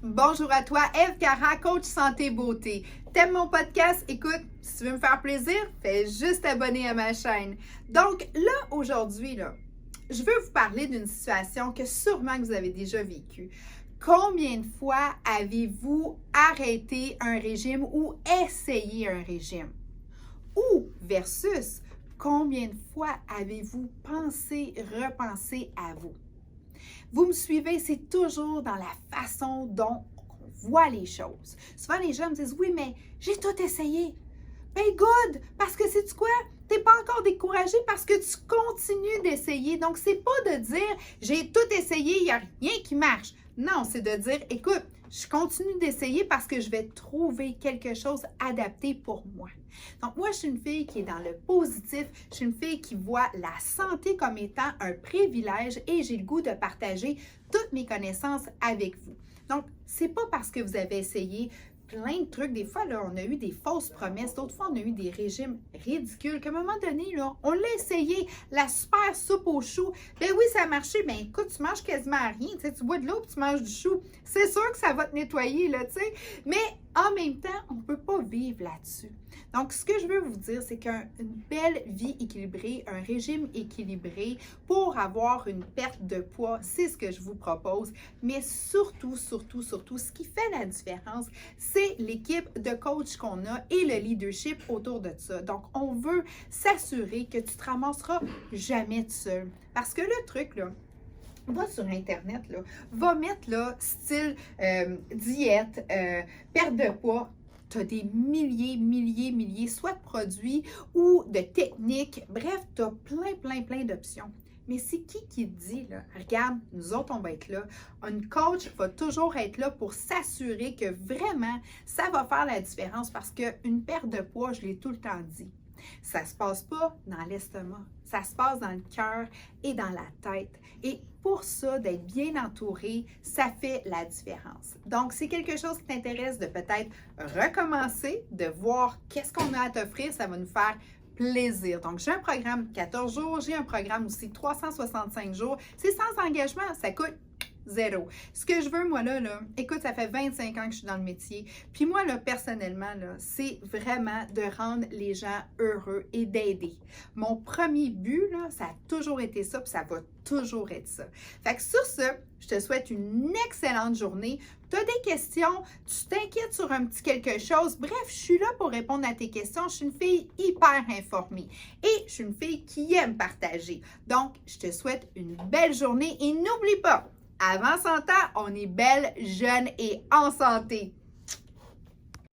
Bonjour à toi, Eve Cara, coach santé beauté. T'aimes mon podcast? Écoute, si tu veux me faire plaisir, fais juste t'abonner à ma chaîne. Donc là, aujourd'hui, je veux vous parler d'une situation que sûrement vous avez déjà vécue. Combien de fois avez-vous arrêté un régime ou essayé un régime? Ou versus, combien de fois avez-vous pensé, repensé à vous? Vous me suivez, c'est toujours dans la façon dont on voit les choses. Souvent, les gens me disent, oui, mais j'ai tout essayé. Ben good, parce que sais-tu quoi? Tu n'es pas encore découragé parce que tu continues d'essayer. Donc, c'est pas de dire, j'ai tout essayé, il n'y a rien qui marche. Non, c'est de dire, écoute, je continue d'essayer parce que je vais trouver quelque chose adapté pour moi. Donc, moi, je suis une fille qui est dans le positif. Je suis une fille qui voit la santé comme étant un privilège et j'ai le goût de partager toutes mes connaissances avec vous. Donc, c'est pas parce que vous avez essayé plein de trucs. Des fois, là, on a eu des fausses promesses. D'autres fois, on a eu des régimes ridicules. Qu'à un moment donné, là, on l'a essayé. La super soupe aux choux. Ben oui, ça a marché. Ben écoute, tu manges quasiment rien. Tu sais, tu bois de l'eau et tu manges du chou. C'est sûr que ça va te nettoyer, là, tu sais. Mais en même temps, on ne peut pas vivre là-dessus. Donc, ce que je veux vous dire, c'est qu'une belle vie équilibrée, un régime équilibré pour avoir une perte de poids, c'est ce que je vous propose. Mais surtout, ce qui fait la différence, c'est l'équipe de coach qu'on a et le leadership autour de ça. Donc, on veut s'assurer que tu ne te ramasseras jamais tout seul. Parce que le truc, là, va sur Internet, là, va mettre là, style diète, perte de poids. Tu as des milliers, soit de produits ou de techniques. Bref, tu as plein d'options. Mais c'est qui te dit, là? Regarde, nous autres, on va être là. Une coach va toujours être là pour s'assurer que vraiment, ça va faire la différence parce qu'une perte de poids, je l'ai tout le temps dit, ça ne se passe pas dans l'estomac, ça se passe dans le cœur et dans la tête. Et pour ça, d'être bien entouré, ça fait la différence. Donc, c'est quelque chose qui t'intéresse de peut-être recommencer, de voir qu'est-ce qu'on a à t'offrir, ça va nous faire plaisir. Donc, j'ai un programme 14 jours, j'ai un programme aussi 365 jours. C'est sans engagement, ça coûte zéro. Ce que je veux, moi, là, écoute, ça fait 25 ans que je suis dans le métier. Puis moi, là, personnellement, là, c'est vraiment de rendre les gens heureux et d'aider. Mon premier but, là, ça a toujours été ça, puis ça va toujours être ça. Fait que sur ce, je te souhaite une excellente journée. Tu as des questions, tu t'inquiètes sur un petit quelque chose. Bref, je suis là pour répondre à tes questions. Je suis une fille hyper informée et je suis une fille qui aime partager. Donc, je te souhaite une belle journée et n'oublie pas, avant 100 ans, on est belle, jeune et en santé.